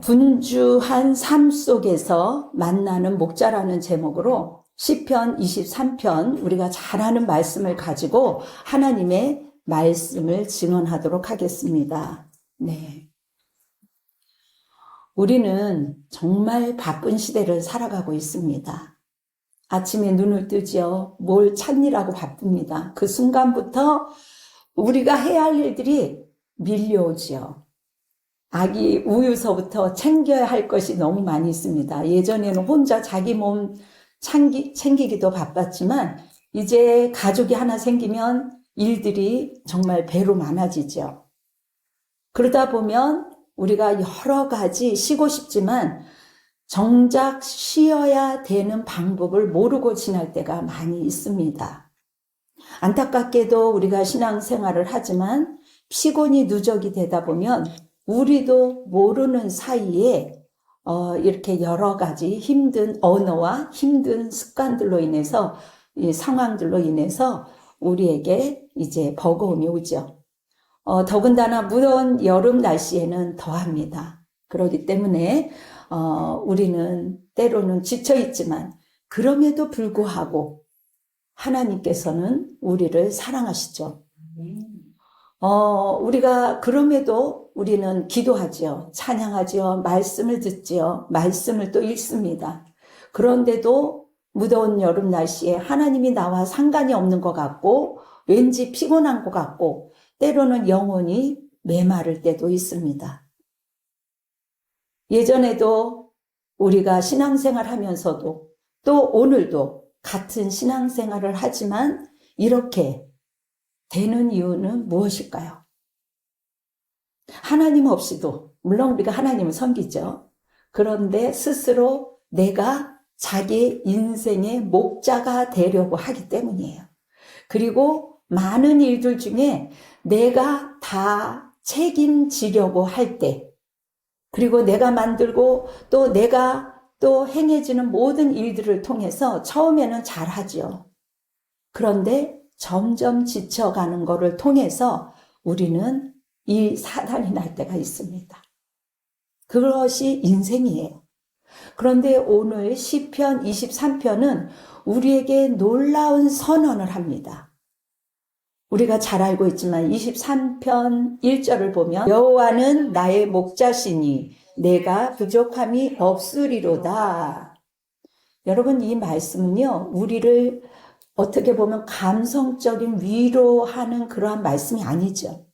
분주한 삶 속에서 만나는 목자라는 제목으로 시편 23편 우리가 잘 아는 말씀을 가지고 하나님의 말씀을 증언하도록 하겠습니다. 네. 우리는 정말 바쁜 시대를 살아가고 있습니다. 아침에 눈을 뜨지요. 뭘 찾느라고 바쁩니다. 그 순간부터 우리가 해야 할 일들이 밀려오지요. 아기 우유서부터 챙겨야 할 것이 너무 많이 있습니다. 예전에는 혼자 자기 몸 챙기기도 바빴지만 이제 가족이 하나 생기면 일들이 정말 배로 많아지죠. 그러다 보면 우리가 여러 가지 쉬고 싶지만 정작 쉬어야 되는 방법을 모르고 지날 때가 많이 있습니다. 안타깝게도 우리가 신앙생활을 하지만 피곤이 누적이 되다 보면 우리도 모르는 사이에 이렇게 여러 가지 힘든 언어와 힘든 습관들로 인해서 이 상황들로 인해서 우리에게 이제 버거움이 오죠. 더군다나 무더운 여름 날씨에는 더합니다. 그렇기 때문에 우리는 때로는 지쳐 있지만 그럼에도 불구하고 하나님께서는 우리를 사랑하시죠. 우리가 그럼에도 우리는 기도하지요. 찬양하지요. 말씀을 듣지요. 말씀을 또 읽습니다. 그런데도 무더운 여름 날씨에 하나님이 나와 상관이 없는 것 같고 왠지 피곤한 것 같고 때로는 영혼이 메마를 때도 있습니다. 예전에도 우리가 신앙생활 하면서도 또 오늘도 같은 신앙생활을 하지만 이렇게 되는 이유는 무엇일까요? 하나님 없이도 물론 우리가 하나님을 섬기죠. 그런데 스스로 내가 자기 인생의 목자가 되려고 하기 때문이에요. 그리고 많은 일들 중에 내가 다 책임지려고 할 때, 그리고 내가 만들고 또 내가 또 행해지는 모든 일들을 통해서 처음에는 잘하죠. 그런데 점점 지쳐가는 것을 통해서 우리는 이 사단이 날 때가 있습니다. 그것이 인생이에요. 그런데 오늘 시편 23편은 우리에게 놀라운 선언을 합니다. 우리가 잘 알고 있지만 23편 1절을 보면 여호와는 나의 목자시니 내가 부족함이 없으리로다. 여러분, 이 말씀은요, 우리를 어떻게 보면 감성적인 위로하는 그러한 말씀이 아니죠.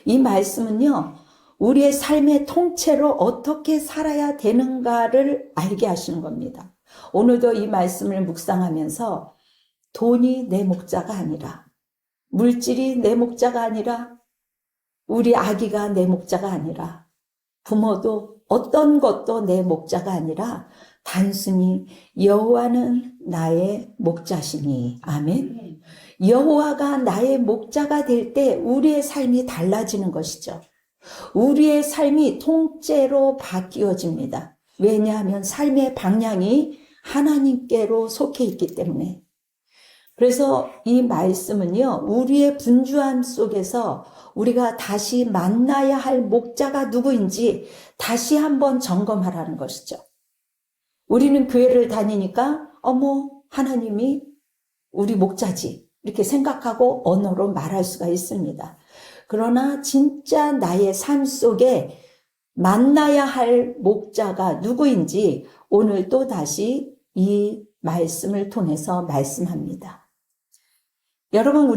이 말씀은요, 우리의 삶의 통째로 어떻게 살아야 되는가를 알게 하시는 겁니다. 오늘도 이 말씀을 묵상하면서 돈이 내 목자가 아니라, 물질이 내 목자가 아니라, 우리 아기가 내 목자가 아니라, 부모도 어떤 것도 내 목자가 아니라 단순히 여호와는 나의 목자시니. 아멘. 여호와가 나의 목자가 될 때 우리의 삶이 달라지는 것이죠. 우리의 삶이 통째로 바뀌어집니다. 왜냐하면 삶의 방향이 하나님께로 속해 있기 때문에. 그래서 이 말씀은요, 우리의 분주함 속에서 우리가 다시 만나야 할 목자가 누구인지 다시 한번 점검하라는 것이죠. 우리는 교회를 다니니까 하나님이 우리 목자지 이렇게 생각하고 언어로 말할 수가 있습니다. 그러나 진짜 나의 삶 속에 만나야 할 목자가 누구인지 오늘 또 다시 이 말씀을 통해서 말씀합니다. 여러분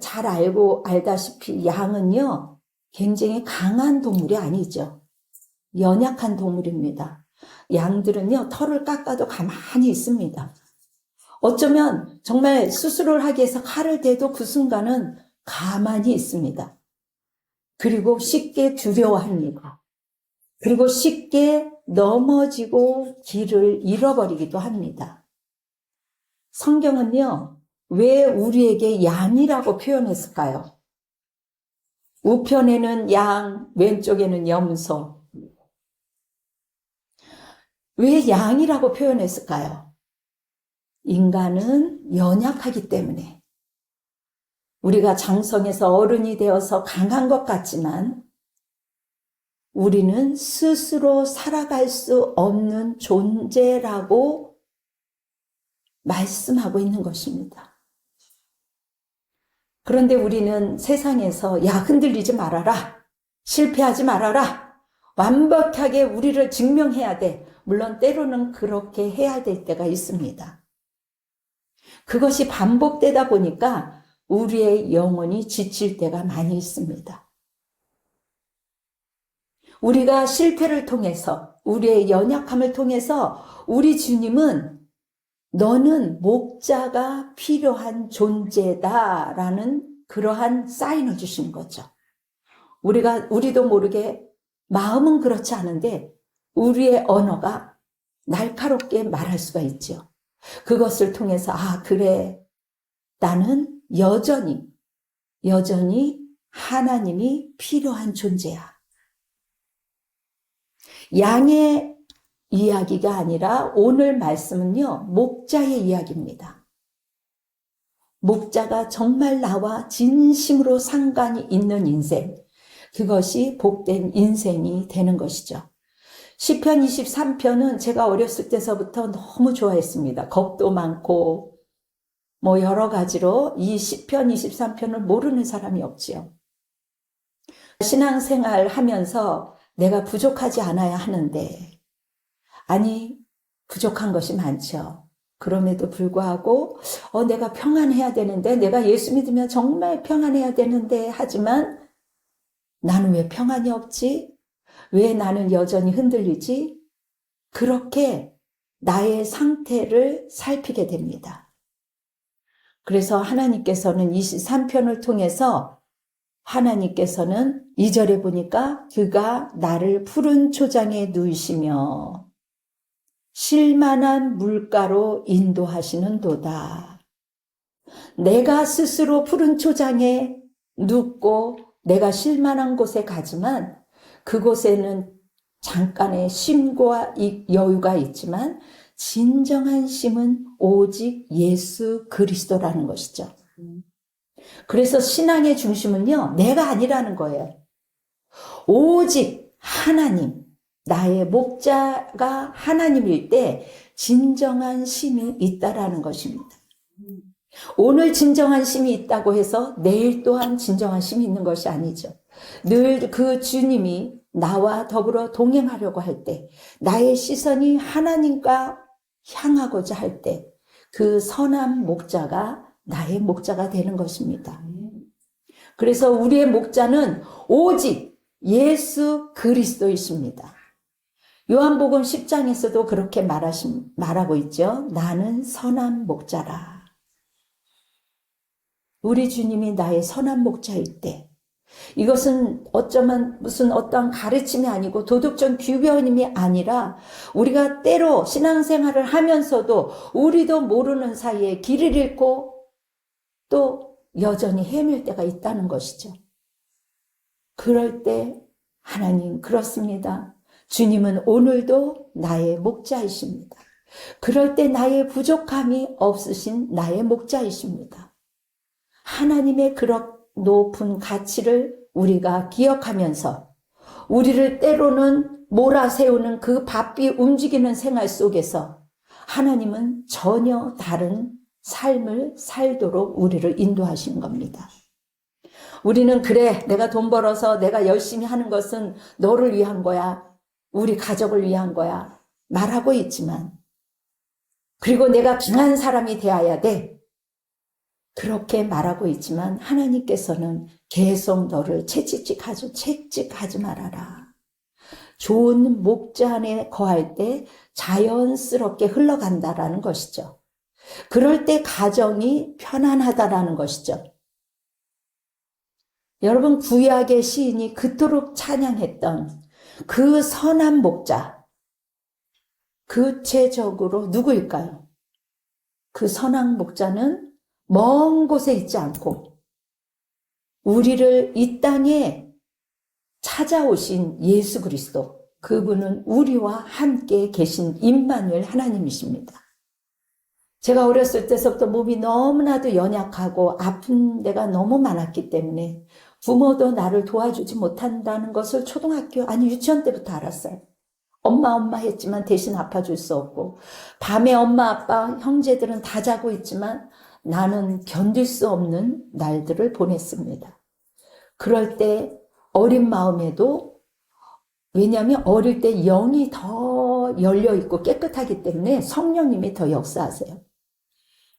잘 알다시피 양은요, 굉장히 강한 동물이 아니죠. 연약한 동물입니다. 양들은요, 털을 깎아도 가만히 있습니다. 어쩌면 정말 수술을 하기 위해서 칼을 대도 그 순간은 가만히 있습니다. 그리고 쉽게 두려워합니다. 그리고 쉽게 넘어지고 길을 잃어버리기도 합니다. 성경은요, 왜 우리에게 양이라고 표현했을까요? 우편에는 양, 왼쪽에는 염소. 왜 양이라고 표현했을까요? 인간은 연약하기 때문에. 우리가 장성해서 어른이 되어서 강한 것 같지만 우리는 스스로 살아갈 수 없는 존재라고 말씀하고 있는 것입니다. 그런데 우리는 세상에서 야, 흔들리지 말아라. 실패하지 말아라. 완벽하게 우리를 증명해야 돼. 물론 때로는 그렇게 해야 될 때가 있습니다. 그것이 반복되다 보니까 우리의 영혼이 지칠 때가 많이 있습니다. 우리가 실패를 통해서, 우리의 연약함을 통해서 우리 주님은 너는 목자가 필요한 존재다라는 그러한 사인을 주신 거죠. 우리도 모르게 마음은 그렇지 않은데 우리의 언어가 날카롭게 말할 수가 있죠. 그것을 통해서 그래, 나는 여전히 하나님이 필요한 존재야. 양의 이야기가 아니라 오늘 말씀은요, 목자의 이야기입니다. 목자가 정말 나와 진심으로 상관이 있는 인생, 그것이 복된 인생이 되는 것이죠. 시편 23편은 제가 어렸을 때서부터 너무 좋아했습니다. 겁도 많고 여러 가지로 이 시편 23편을 모르는 사람이 없지요. 신앙생활 하면서 내가 부족하지 않아야 하는데, 아니, 부족한 것이 많죠. 그럼에도 불구하고 내가 평안해야 되는데, 내가 예수 믿으면 정말 평안해야 되는데, 하지만 나는 왜 평안이 없지? 왜 나는 여전히 흔들리지? 그렇게 나의 상태를 살피게 됩니다. 그래서 하나님께서는 23편을 통해서 하나님께서는 2절에 보니까 그가 나를 푸른 초장에 누이시며 쉴만한 물가로 인도하시는도다. 내가 스스로 푸른 초장에 눕고 내가 쉴만한 곳에 가지만 그곳에는 잠깐의 쉼과 여유가 있지만 진정한 쉼은 오직 예수 그리스도라는 것이죠. 그래서 신앙의 중심은요, 내가 아니라는 거예요. 오직 하나님, 나의 목자가 하나님일 때 진정한 쉼이 있다라는 것입니다. 오늘 진정한 쉼이 있다고 해서 내일 또한 진정한 쉼이 있는 것이 아니죠. 늘 그 주님이 나와 더불어 동행하려고 할 때, 나의 시선이 하나님과 향하고자 할 때, 그 선한 목자가 나의 목자가 되는 것입니다. 그래서 우리의 목자는 오직 예수 그리스도이십니다. 요한복음 10장에서도 그렇게 말하고 있죠. 나는 선한 목자라. 우리 주님이 나의 선한 목자일 때, 이것은 어쩌면 무슨 어떤 가르침이 아니고 도덕적 규범이 아니라 우리가 때로 신앙생활을 하면서도 우리도 모르는 사이에 길을 잃고 또 여전히 헤맬 때가 있다는 것이죠. 그럴 때 하나님, 그렇습니다. 주님은 오늘도 나의 목자이십니다. 그럴 때 나의 부족함이 없으신 나의 목자이십니다. 하나님의 그런 높은 가치를 우리가 기억하면서 우리를 때로는 몰아세우는 그 바삐 움직이는 생활 속에서 하나님은 전혀 다른 삶을 살도록 우리를 인도하시는 겁니다. 우리는 그래, 내가 돈 벌어서 내가 열심히 하는 것은 너를 위한 거야, 우리 가족을 위한 거야 말하고 있지만, 그리고 내가 강한 사람이 되어야 돼 그렇게 말하고 있지만 하나님께서는 계속 너를 채찍하지 말아라. 좋은 목자 안에 거할 때 자연스럽게 흘러간다라는 것이죠. 그럴 때 가정이 편안하다라는 것이죠. 여러분, 구약의 시인이 그토록 찬양했던 그 선한 목자, 구체적으로 누구일까요? 그 선한 목자는 먼 곳에 있지 않고 우리를 이 땅에 찾아오신 예수 그리스도, 그분은 우리와 함께 계신 임마누엘 하나님이십니다. 제가 어렸을 때서부터 몸이 너무나도 연약하고 아픈 데가 너무 많았기 때문에 부모도 나를 도와주지 못한다는 것을 초등학교, 아니 유치원 때부터 알았어요. 엄마 했지만 대신 아파줄 수 없고, 밤에 엄마, 아빠, 형제들은 다 자고 있지만 나는 견딜 수 없는 날들을 보냈습니다. 그럴 때 어린 마음에도, 왜냐하면 어릴 때 영이 더 열려있고 깨끗하기 때문에 성령님이 더 역사하세요.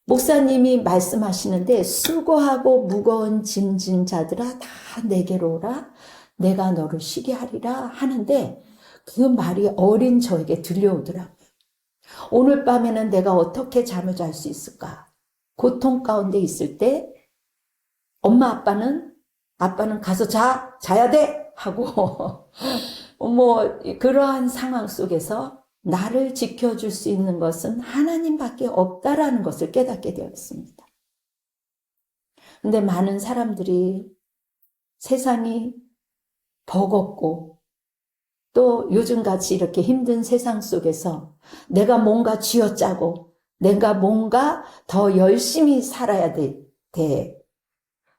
목사님이 말씀하시는데 수고하고 무거운 짐진 자들아 다 내게로 오라 내가 너를 쉬게 하리라 하는데 그 말이 어린 저에게 들려오더라고요. 오늘 밤에는 내가 어떻게 잠을 잘 수 있을까? 고통 가운데 있을 때 엄마 아빠는 가서 자야 돼 하고 그러한 상황 속에서 나를 지켜줄 수 있는 것은 하나님밖에 없다라는 것을 깨닫게 되었습니다. 근데 많은 사람들이 세상이 버겁고 또 요즘같이 이렇게 힘든 세상 속에서 내가 뭔가 쥐어짜고 내가 뭔가 더 열심히 살아야 돼.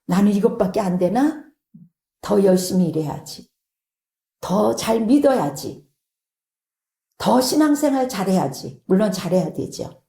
나는 이것밖에 안 되나? 더 열심히 일해야지. 더 잘 믿어야지. 더 신앙생활 잘해야지. 물론 잘해야 되죠.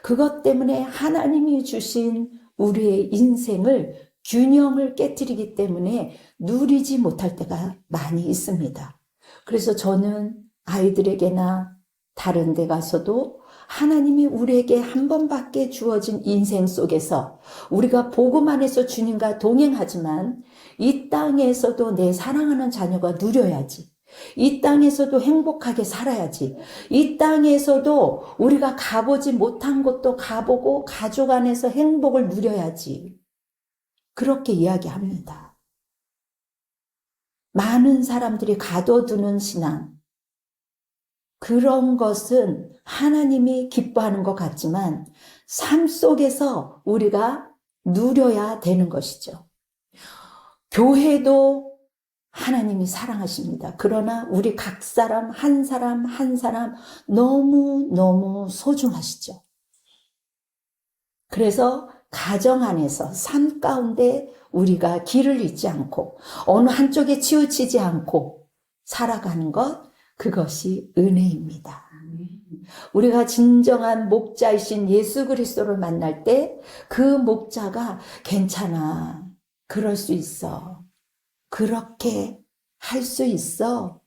그것 때문에 하나님이 주신 우리의 인생을 균형을 깨뜨리기 때문에 누리지 못할 때가 많이 있습니다. 그래서 저는 아이들에게나 다른 데 가서도 하나님이 우리에게 한 번밖에 주어진 인생 속에서 우리가 복음 안에서 주님과 동행하지만 이 땅에서도 내 사랑하는 자녀가 누려야지. 이 땅에서도 행복하게 살아야지. 이 땅에서도 우리가 가보지 못한 곳도 가보고 가족 안에서 행복을 누려야지. 그렇게 이야기합니다. 많은 사람들이 가둬두는 신앙. 그런 것은 하나님이 기뻐하는 것 같지만 삶 속에서 우리가 누려야 되는 것이죠. 교회도 하나님이 사랑하십니다. 그러나 우리 각 사람 한 사람 한 사람 너무너무 소중하시죠. 그래서 가정 안에서 삶 가운데 우리가 길을 잃지 않고 어느 한쪽에 치우치지 않고 살아가는 것, 그것이 은혜입니다. 우리가 진정한 목자이신 예수 그리스도를 만날 때 그 목자가 괜찮아. 그럴 수 있어. 그렇게 할 수 있어.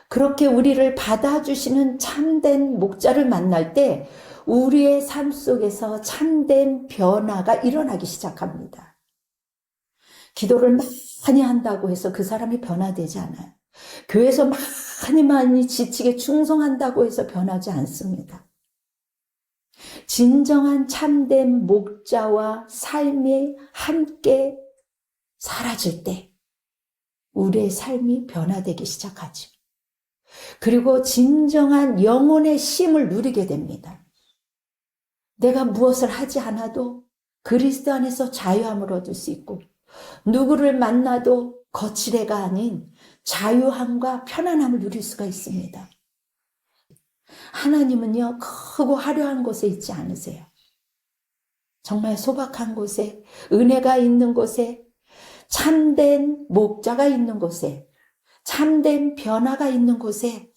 그렇게 우리를 받아주시는 참된 목자를 만날 때 우리의 삶 속에서 참된 변화가 일어나기 시작합니다. 기도를 많이 한다고 해서 그 사람이 변화되지 않아요. 교회에서 많이 지치게 충성한다고 해서 변하지 않습니다. 진정한 참된 목자와 삶이 함께 사라질 때 우리의 삶이 변화되기 시작하죠. 그리고 진정한 영혼의 쉼을 누리게 됩니다. 내가 무엇을 하지 않아도 그리스도 안에서 자유함을 얻을 수 있고 누구를 만나도 거칠애가 아닌 자유함과 편안함을 누릴 수가 있습니다. 하나님은요, 크고 화려한 곳에 있지 않으세요. 정말 소박한 곳에, 은혜가 있는 곳에, 참된 목자가 있는 곳에, 참된 변화가 있는 곳에,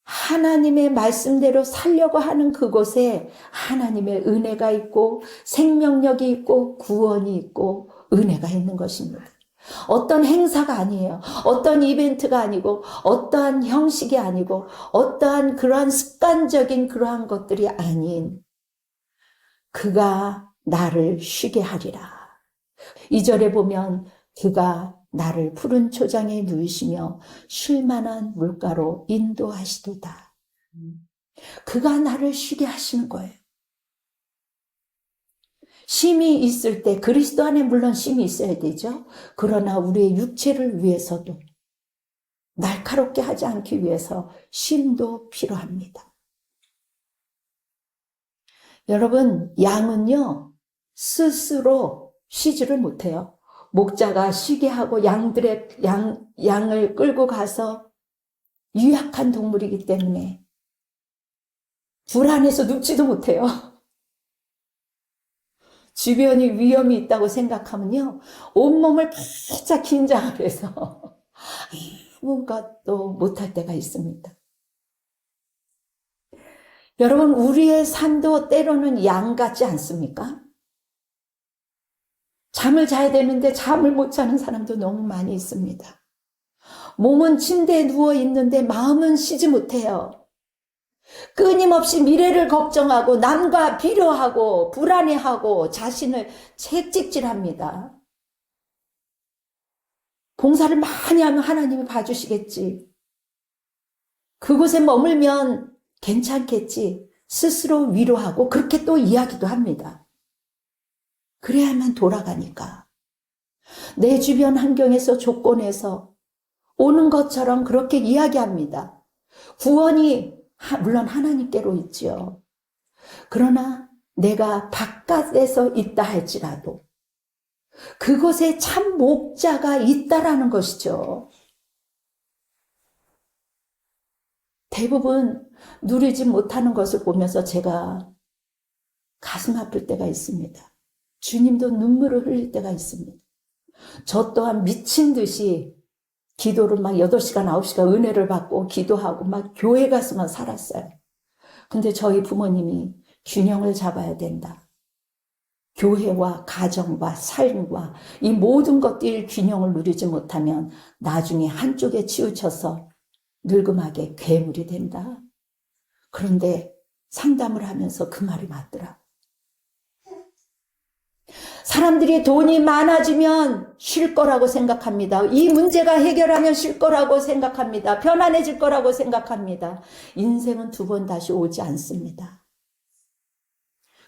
하나님의 말씀대로 살려고 하는 그곳에 하나님의 은혜가 있고 생명력이 있고 구원이 있고 은혜가 있는 것입니다. 어떤 행사가 아니에요. 어떤 이벤트가 아니고 어떠한 형식이 아니고 어떠한 그러한 습관적인 그러한 것들이 아닌 그가 나를 쉬게 하리라. 2절에 보면 그가 나를 푸른 초장에 누이시며 쉴만한 물가로 인도하시도다. 그가 나를 쉬게 하시는 거예요. 쉼이 있을 때 그리스도 안에 물론 쉼이 있어야 되죠. 그러나 우리의 육체를 위해서도 날카롭게 하지 않기 위해서 쉼도 필요합니다. 여러분, 양은요 스스로 쉬지를 못해요. 목자가 쉬게 하고 양을 끌고 가서 유약한 동물이기 때문에 불안해서 눕지도 못해요. 주변이 위험이 있다고 생각하면요, 온몸을 바짝 긴장을 해서 아무것도 못할 때가 있습니다. 여러분, 우리의 삶도 때로는 양 같지 않습니까? 잠을 자야 되는데 잠을 못 자는 사람도 너무 많이 있습니다. 몸은 침대에 누워 있는데 마음은 쉬지 못해요. 끊임없이 미래를 걱정하고 남과 비교하고 불안해하고 자신을 채찍질합니다. 봉사를 많이 하면 하나님이 봐주시겠지. 그곳에 머물면 괜찮겠지. 스스로 위로하고 그렇게 또 이야기도 합니다. 그래야만 돌아가니까. 내 주변 환경에서 조건에서 오는 것처럼 그렇게 이야기합니다. 구원이 물론 하나님께로 있지요. 그러나 내가 바깥에서 있다 할지라도 그곳에 참 목자가 있다라는 것이죠. 대부분 누리지 못하는 것을 보면서 제가 가슴 아플 때가 있습니다. 주님도 눈물을 흘릴 때가 있습니다. 저 또한 미친 듯이 기도를 막 8시간, 9시간 은혜를 받고 기도하고 막 교회 가서만 살았어요. 근데 저희 부모님이 균형을 잡아야 된다. 교회와 가정과 삶과 이 모든 것들이 균형을 누리지 못하면 나중에 한쪽에 치우쳐서 늙음하게 괴물이 된다. 그런데 상담을 하면서 그 말이 맞더라. 사람들이 돈이 많아지면 쉴 거라고 생각합니다. 이 문제가 해결하면 쉴 거라고 생각합니다. 편안해질 거라고 생각합니다. 인생은 2번 다시 오지 않습니다.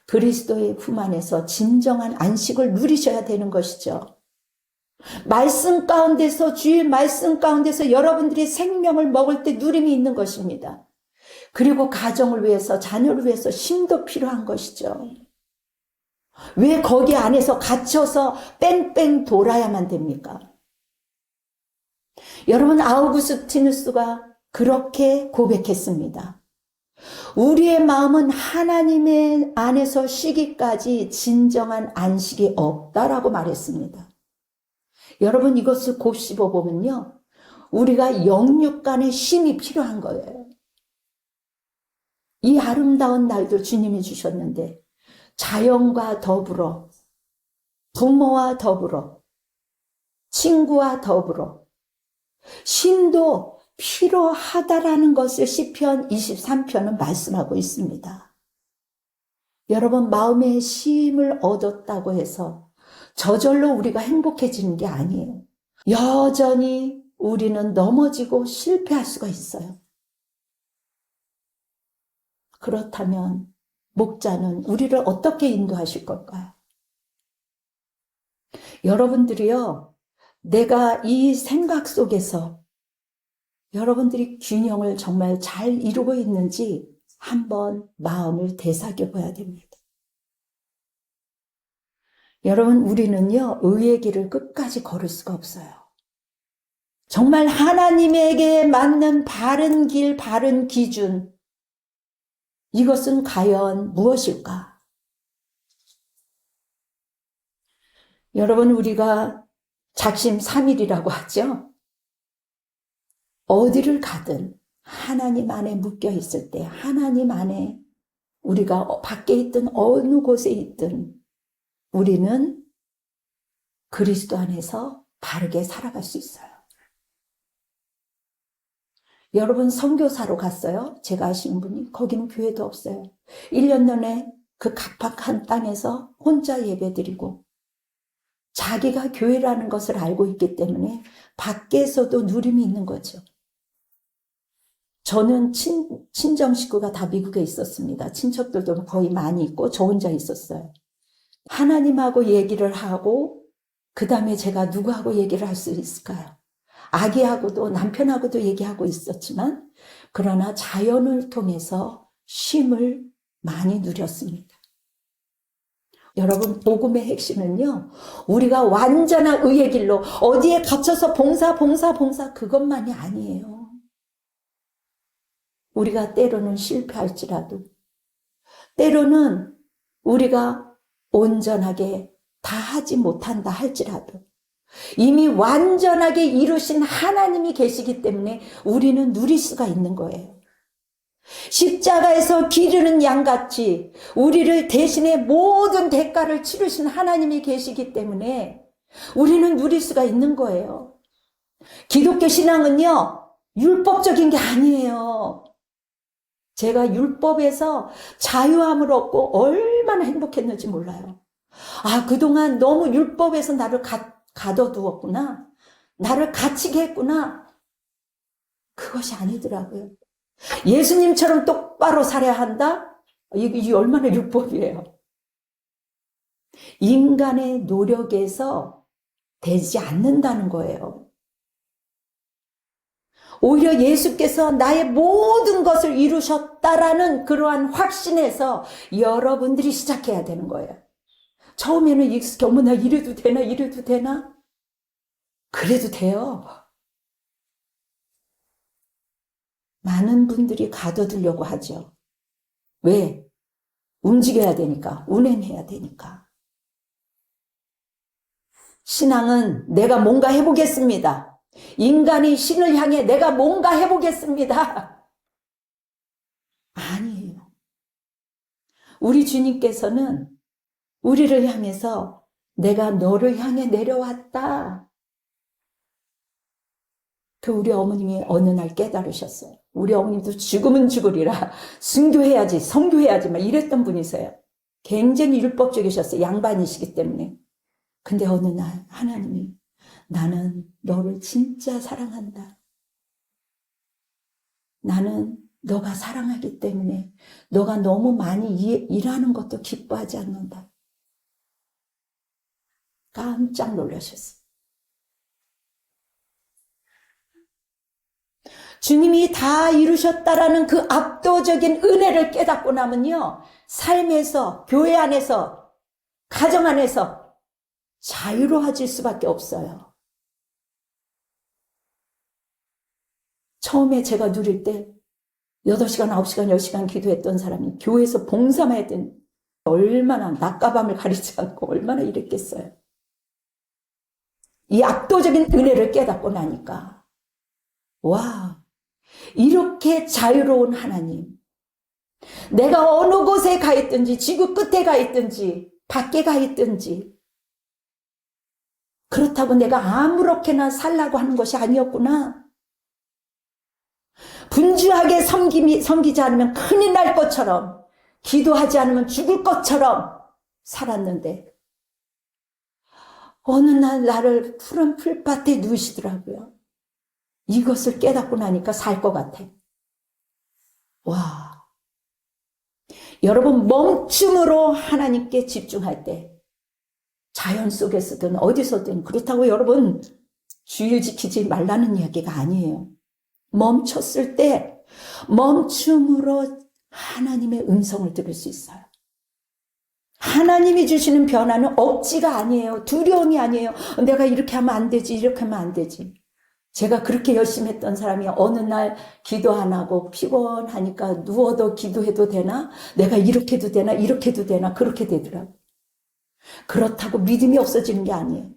그리스도의 품 안에서 진정한 안식을 누리셔야 되는 것이죠. 말씀 가운데서, 주의 말씀 가운데서 여러분들이 생명을 먹을 때 누림이 있는 것입니다. 그리고 가정을 위해서, 자녀를 위해서 쉼도 필요한 것이죠. 왜 거기 안에서 갇혀서 뺑뺑 돌아야만 됩니까? 여러분, 아우구스티누스가 그렇게 고백했습니다. 우리의 마음은 하나님의 안에서 쉬기까지 진정한 안식이 없다라고 말했습니다. 여러분, 이것을 곱씹어 보면요, 우리가 영육 간의 쉼이 필요한 거예요. 이 아름다운 날도 주님이 주셨는데 자연과 더불어, 부모와 더불어, 친구와 더불어 쉼도 필요하다라는 것을 시편 23편은 말씀하고 있습니다. 여러분, 마음의 쉼을 얻었다고 해서 저절로 우리가 행복해지는 게 아니에요. 여전히 우리는 넘어지고 실패할 수가 있어요. 그렇다면 목자는 우리를 어떻게 인도하실 걸까요? 여러분들이요, 내가 이 생각 속에서 여러분들이 균형을 정말 잘 이루고 있는지 한번 마음을 되새겨 봐야 됩니다. 여러분, 우리는요, 의의 길을 끝까지 걸을 수가 없어요. 정말 하나님에게 맞는 바른 길, 바른 기준, 이것은 과연 무엇일까? 여러분, 우리가 작심삼일이라고 하죠? 어디를 가든 하나님 안에 묶여 있을 때, 하나님 안에 우리가 밖에 있든 어느 곳에 있든 우리는 그리스도 안에서 바르게 살아갈 수 있어요. 여러분, 선교사로 갔어요? 제가 아시는 분이. 거기는 교회도 없어요. 1년 전에 그 각박한 땅에서 혼자 예배드리고 자기가 교회라는 것을 알고 있기 때문에 밖에서도 누림이 있는 거죠. 저는 친정 식구가 다 미국에 있었습니다. 친척들도 거의 많이 있고 저 혼자 있었어요. 하나님하고 얘기를 하고 그 다음에 제가 누구하고 얘기를 할 수 있을까요? 아기하고도 남편하고도 얘기하고 있었지만 그러나 자연을 통해서 쉼을 많이 누렸습니다. 여러분, 복음의 핵심은요, 우리가 완전한 의의 길로 어디에 갇혀서 봉사 그것만이 아니에요. 우리가 때로는 실패할지라도, 때로는 우리가 온전하게 다 하지 못한다 할지라도 이미 완전하게 이루신 하나님이 계시기 때문에 우리는 누릴 수가 있는 거예요. 십자가에서 기르는 양같이 우리를 대신에 모든 대가를 치르신 하나님이 계시기 때문에 우리는 누릴 수가 있는 거예요. 기독교 신앙은요, 율법적인 게 아니에요. 제가 율법에서 자유함을 얻고 얼마나 행복했는지 몰라요. 아, 그동안 너무 율법에서 나를 가둬두었구나. 나를 갇히게 했구나. 그것이 아니더라고요. 예수님처럼 똑바로 살아야 한다? 이게 얼마나 율법이에요. 인간의 노력에서 되지 않는다는 거예요. 오히려 예수께서 나의 모든 것을 이루셨다라는 그러한 확신에서 여러분들이 시작해야 되는 거예요. 처음에는 익숙해, 어머 나 이래도 되나 이래도 되나? 그래도 돼요. 많은 분들이 가둬두려고 하죠. 왜? 움직여야 되니까, 운행해야 되니까. 신앙은 내가 뭔가 해보겠습니다. 인간이 신을 향해 내가 뭔가 해보겠습니다. 아니에요. 우리 주님께서는 우리를 향해서 내가 너를 향해 내려왔다. 그 우리 어머님이 어느 날 깨달으셨어요. 우리 어머님도 죽으면 죽으리라. 순교해야지, 성교해야지 막 이랬던 분이세요. 굉장히 율법적이셨어요. 양반이시기 때문에. 근데 어느 날 하나님이 나는 너를 진짜 사랑한다. 나는 너가 사랑하기 때문에 너가 너무 많이 일하는 것도 기뻐하지 않는다. 깜짝 놀라셨어요. 주님이 다 이루셨다라는 그 압도적인 은혜를 깨닫고 나면요. 삶에서, 교회 안에서, 가정 안에서 자유로워질 수밖에 없어요. 처음에 제가 누릴 때 8시간, 9시간, 10시간 기도했던 사람이 교회에서 봉사만 했더니 얼마나 낮과 밤을 가리지 않고 얼마나 일했겠어요. 이 압도적인 은혜를 깨닫고 나니까 와, 이렇게 자유로운 하나님, 내가 어느 곳에 가 있든지 지구 끝에 가 있든지 밖에 가 있든지 그렇다고 내가 아무렇게나 살라고 하는 것이 아니었구나. 분주하게 섬기지 않으면 큰일 날 것처럼, 기도하지 않으면 죽을 것처럼 살았는데 어느 날 나를 푸른 풀밭에 누우시더라고요. 이것을 깨닫고 나니까 살 것 같아. 와, 여러분 멈춤으로 하나님께 집중할 때 자연 속에서든 어디서든, 그렇다고 여러분 주일 지키지 말라는 이야기가 아니에요. 멈췄을 때 멈춤으로 하나님의 음성을 들을 수 있어요. 하나님이 주시는 변화는 억지가 아니에요. 두려움이 아니에요. 내가 이렇게 하면 안 되지, 이렇게 하면 안 되지. 제가 그렇게 열심히 했던 사람이 어느 날 기도 안 하고 피곤하니까 누워도 기도해도 되나? 내가 이렇게 해도 되나? 이렇게 해도 되나? 그렇게 되더라고요. 그렇다고 믿음이 없어지는 게 아니에요.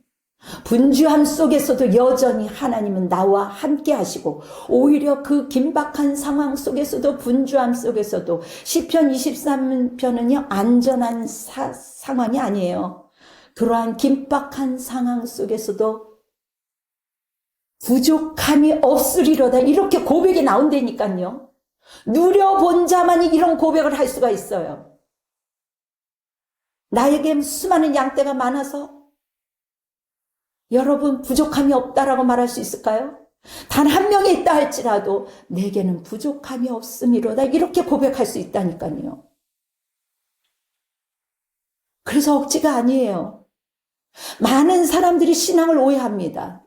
분주함 속에서도 여전히 하나님은 나와 함께 하시고, 오히려 그 긴박한 상황 속에서도, 분주함 속에서도, 시편 23편은요 안전한 상황이 아니에요. 그러한 긴박한 상황 속에서도 부족함이 없으리로다, 이렇게 고백이 나온다니까요. 누려본 자만이 이런 고백을 할 수가 있어요. 나에게 수많은 양떼가 많아서 여러분 부족함이 없다라고 말할 수 있을까요? 단 한 명이 있다 할지라도 내게는 부족함이 없음이로다, 이렇게 고백할 수 있다니까요. 그래서 억지가 아니에요. 많은 사람들이 신앙을 오해합니다.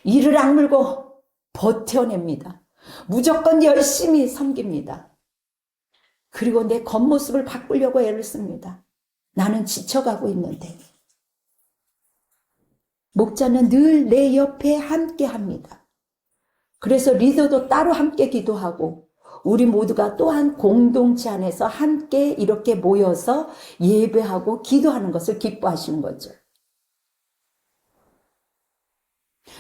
이를 악물고 버텨냅니다. 무조건 열심히 섬깁니다. 그리고 내 겉모습을 바꾸려고 애를 씁니다. 나는 지쳐가고 있는데. 목자는 늘 내 옆에 함께 합니다. 그래서 리더도 따로 함께 기도하고 우리 모두가 또한 공동체 안에서 함께 이렇게 모여서 예배하고 기도하는 것을 기뻐하시는 거죠.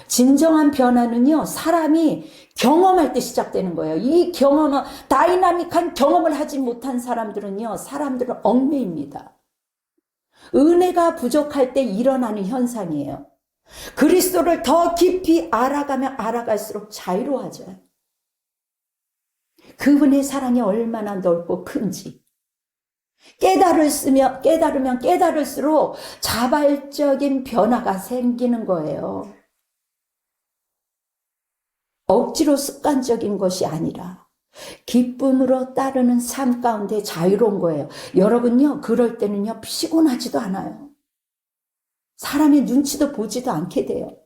진정한 변화는요, 사람이 경험할 때 시작되는 거예요. 이 경험은, 다이나믹한 경험을 하지 못한 사람들은요, 사람들은 얽매입니다. 은혜가 부족할 때 일어나는 현상이에요. 그리스도를 더 깊이 알아가면 알아갈수록 자유로워져요. 그분의 사랑이 얼마나 넓고 큰지. 깨달으면 깨달을수록 자발적인 변화가 생기는 거예요. 억지로 습관적인 것이 아니라 기쁨으로 따르는 삶 가운데 자유로운 거예요. 여러분요, 그럴 때는요, 피곤하지도 않아요. 사람의 눈치도 보지도 않게 돼요.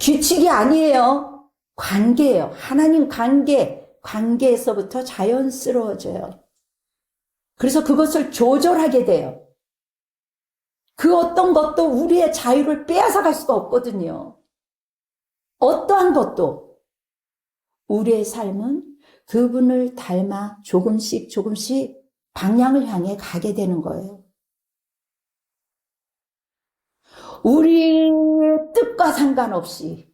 규칙이 아니에요. 관계예요. 하나님 관계에서부터 자연스러워져요. 그래서 그것을 조절하게 돼요. 그 어떤 것도 우리의 자유를 빼앗아갈 수가 없거든요. 어떠한 것도. 우리의 삶은 그분을 닮아 조금씩 방향을 향해 가게 되는 거예요. 우리의 뜻과 상관없이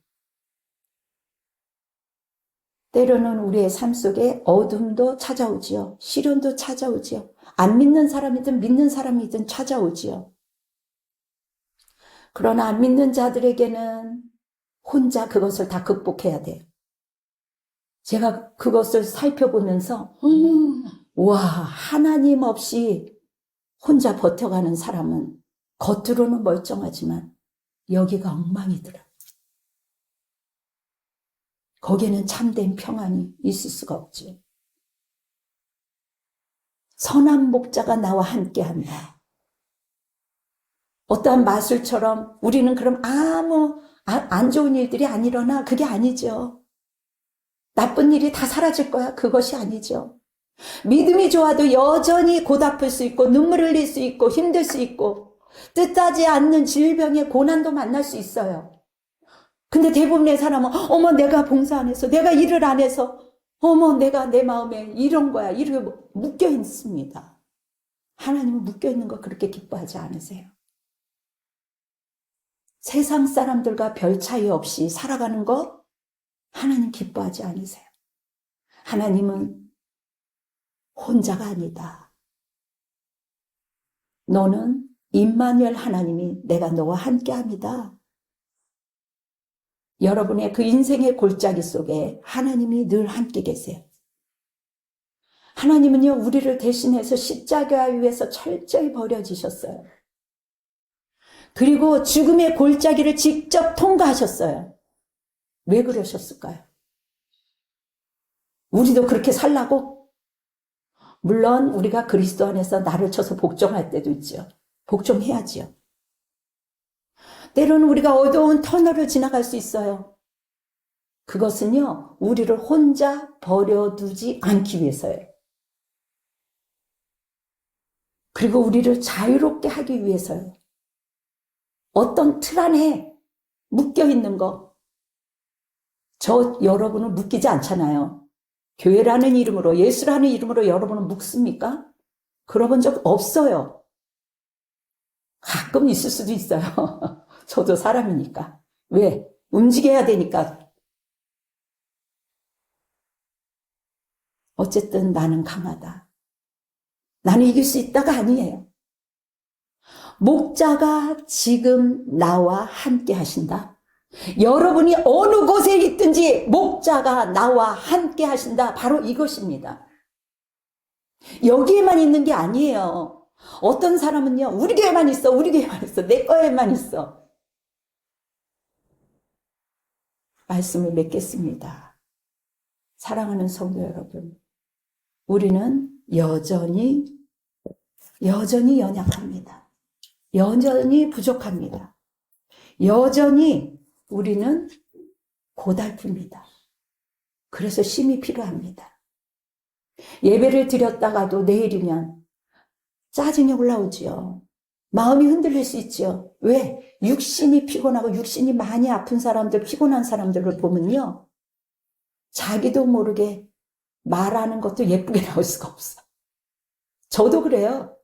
때로는 우리의 삶 속에 어둠도 찾아오지요. 시련도 찾아오지요. 안 믿는 사람이든 믿는 사람이든 찾아오지요. 그러나 안 믿는 자들에게는 혼자 그것을 다 극복해야 돼요. 제가 그것을 살펴보면서 와, 하나님 없이 혼자 버텨가는 사람은 겉으로는 멀쩡하지만 여기가 엉망이더라. 거기에는 참된 평안이 있을 수가 없죠. 선한 목자가 나와 함께한다. 어떠한 마술처럼 우리는 그럼 아무 안 좋은 일들이 안 일어나. 그게 아니죠. 나쁜 일이 다 사라질 거야. 그것이 아니죠. 믿음이 좋아도 여전히 고달플 수 있고 눈물 흘릴 수 있고 힘들 수 있고 뜻하지 않는 질병의 고난도 만날 수 있어요. 근데 대부분의 사람은 어머 내가 봉사 안 해서 내가 일을 안 해서 어머 내가 내 마음에 이런 거야 이렇게 묶여 있습니다. 하나님은 묶여 있는 거 그렇게 기뻐하지 않으세요. 세상 사람들과 별 차이 없이 살아가는 거 하나님 기뻐하지 않으세요. 하나님은 혼자가 아니다. 너는 임마누엘 하나님이 내가 너와 함께합니다. 여러분의 그 인생의 골짜기 속에 하나님이 늘 함께 계세요. 하나님은요, 우리를 대신해서 십자가 위에서 철저히 버려지셨어요. 그리고 죽음의 골짜기를 직접 통과하셨어요. 왜 그러셨을까요? 우리도 그렇게 살라고? 물론 우리가 그리스도 안에서 나를 쳐서 복종할 때도 있죠. 복종해야지요. 때로는 우리가 어두운 터널을 지나갈 수 있어요. 그것은요, 우리를 혼자 버려두지 않기 위해서예요. 그리고 우리를 자유롭게 하기 위해서요. 어떤 틀 안에 묶여있는 거, 여러분은 묶이지 않잖아요. 교회라는 이름으로, 예수라는 이름으로 여러분은 묶습니까? 그러본 적 없어요. 가끔 있을 수도 있어요. 저도 사람이니까. 왜? 움직여야 되니까. 어쨌든 나는 강하다. 나는 이길 수 있다가 아니에요. 목자가 지금 나와 함께 하신다. 여러분이 어느 곳에 있든지 목자가 나와 함께 하신다. 바로 이것입니다. 여기에만 있는 게 아니에요. 어떤 사람은요, 우리 교회만 있어, 우리 교회만 있어, 내 거에만 있어. 말씀을 맺겠습니다. 사랑하는 성도 여러분, 우리는 여전히 연약합니다. 여전히 부족합니다. 여전히 우리는 고달픕니다. 그래서 쉼이 필요합니다. 예배를 드렸다가도 내일이면 짜증이 올라오지요. 마음이 흔들릴 수 있죠. 왜? 육신이 피곤하고 육신이 많이 아픈 사람들, 피곤한 사람들을 보면요, 자기도 모르게 말하는 것도 예쁘게 나올 수가 없어. 저도 그래요.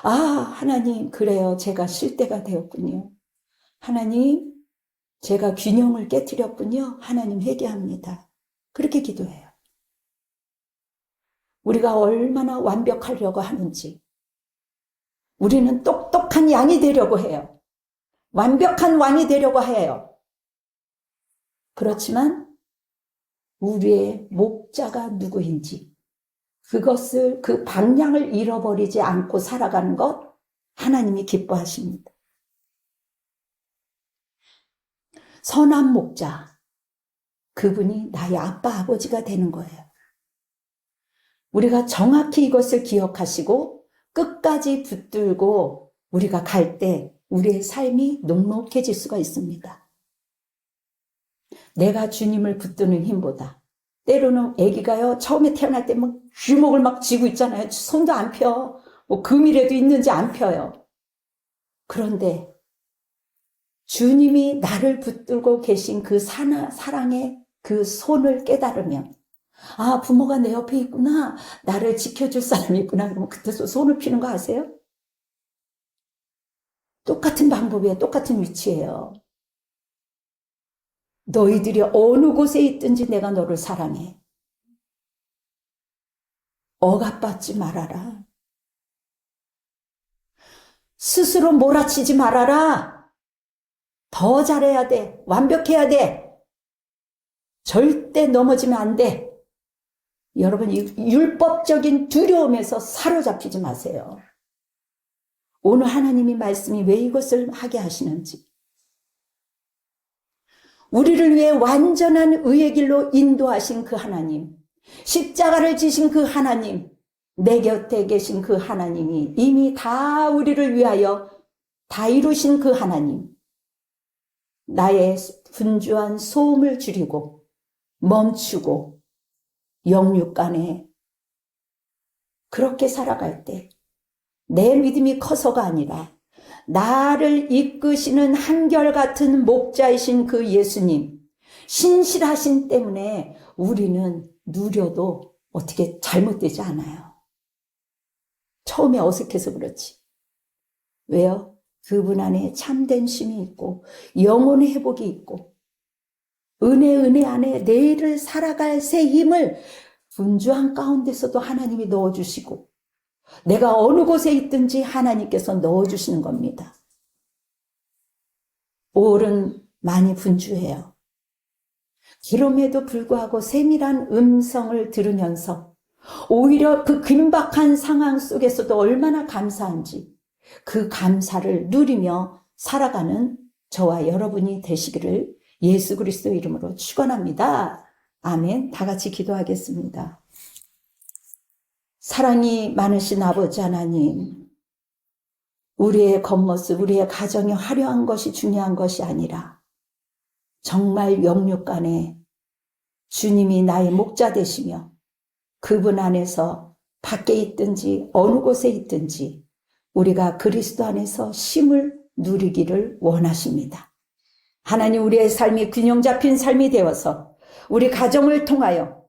아, 하나님, 그래요. 제가 쉴 때가 되었군요. 하나님, 제가 균형을 깨뜨렸군요. 하나님, 회개합니다. 그렇게 기도해요. 우리가 얼마나 완벽하려고 하는지. 우리는 똑똑한 양이 되려고 해요. 완벽한 왕이 되려고 해요. 그렇지만 우리의 목자가 누구인지, 그것을, 그 방향을 잃어버리지 않고 살아가는 것, 하나님이 기뻐하십니다. 선한 목자, 그분이 나의 아빠, 아버지가 되는 거예요. 우리가 정확히 이것을 기억하시고 끝까지 붙들고 우리가 갈 때 우리의 삶이 녹록해질 수가 있습니다. 내가 주님을 붙드는 힘보다, 때로는 아기가요, 처음에 태어날 때 막 주먹을 막 쥐고 있잖아요. 손도 안 펴. 뭐 금이라도 있는지 안 펴요. 그런데 주님이 나를 붙들고 계신 그 사랑의 그 손을 깨달으면, 아, 부모가 내 옆에 있구나. 나를 지켜줄 사람이 있구나. 그러면 그때 손을 피는 거 아세요? 똑같은 방법이에요. 똑같은 위치예요. 너희들이 어느 곳에 있든지 내가 너를 사랑해. 억압받지 말아라. 스스로 몰아치지 말아라. 더 잘해야 돼. 완벽해야 돼. 절대 넘어지면 안 돼. 여러분, 이 율법적인 두려움에서 사로잡히지 마세요. 오늘 하나님이 말씀이 왜 이것을 하게 하시는지, 우리를 위해 완전한 의의 길로 인도하신 그 하나님, 십자가를 지신 그 하나님, 내 곁에 계신 그 하나님이 이미 다 우리를 위하여 다 이루신 그 하나님, 나의 분주한 소음을 줄이고 멈추고 영육간에 그렇게 살아갈 때 내 믿음이 커서가 아니라 나를 이끄시는 한결같은 목자이신 그 예수님, 신실하신 때문에 우리는 누려도 어떻게 잘못되지 않아요. 처음에 어색해서 그렇지. 왜요? 그분 안에 참된 쉼이 있고 영혼의 회복이 있고 은혜 안에 내일을 살아갈 새 힘을 분주한 가운데서도 하나님이 넣어주시고, 내가 어느 곳에 있든지 하나님께서 넣어주시는 겁니다. 올은 많이 분주해요. 그럼에도 불구하고 세밀한 음성을 들으면서 오히려 그 긴박한 상황 속에서도 얼마나 감사한지 그 감사를 누리며 살아가는 저와 여러분이 되시기를 예수 그리스도 이름으로 축원합니다. 아멘. 다 같이 기도하겠습니다. 사랑이 많으신 아버지 하나님, 우리의 겉모습, 우리의 가정이 화려한 것이 중요한 것이 아니라 정말 영육간에 주님이 나의 목자 되시며 그분 안에서 밖에 있든지 어느 곳에 있든지 우리가 그리스도 안에서 쉼을 누리기를 원하십니다. 하나님, 우리의 삶이 균형 잡힌 삶이 되어서 우리 가정을 통하여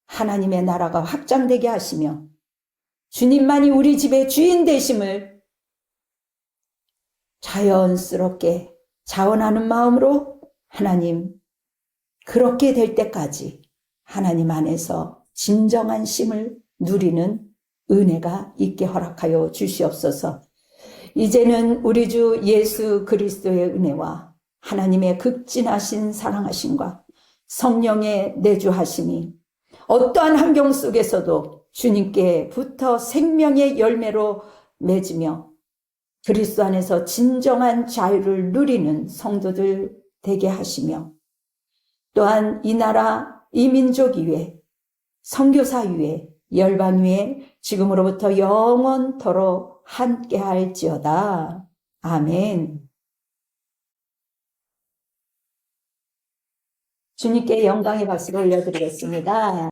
하나님의 나라가 확장되게 하시며 주님만이 우리 집의 주인 되심을 자연스럽게 자원하는 마음으로 하나님, 그렇게 될 때까지 하나님 안에서 진정한 쉼을 누리는 은혜가 있게 허락하여 주시옵소서. 이제는 우리 주 예수 그리스도의 은혜와 하나님의 극진하신 사랑하심과 성령의 내주하심이 어떠한 환경 속에서도 주님께 붙어 생명의 열매로 맺으며 그리스도 안에서 진정한 자유를 누리는 성도들 되게 하시며, 또한 이 나라, 이 민족 위에, 선교사 위에, 열방 위에 지금으로부터 영원토록 함께 할지어다. 아멘. 주님께 영광의 박수를 올려드리겠습니다.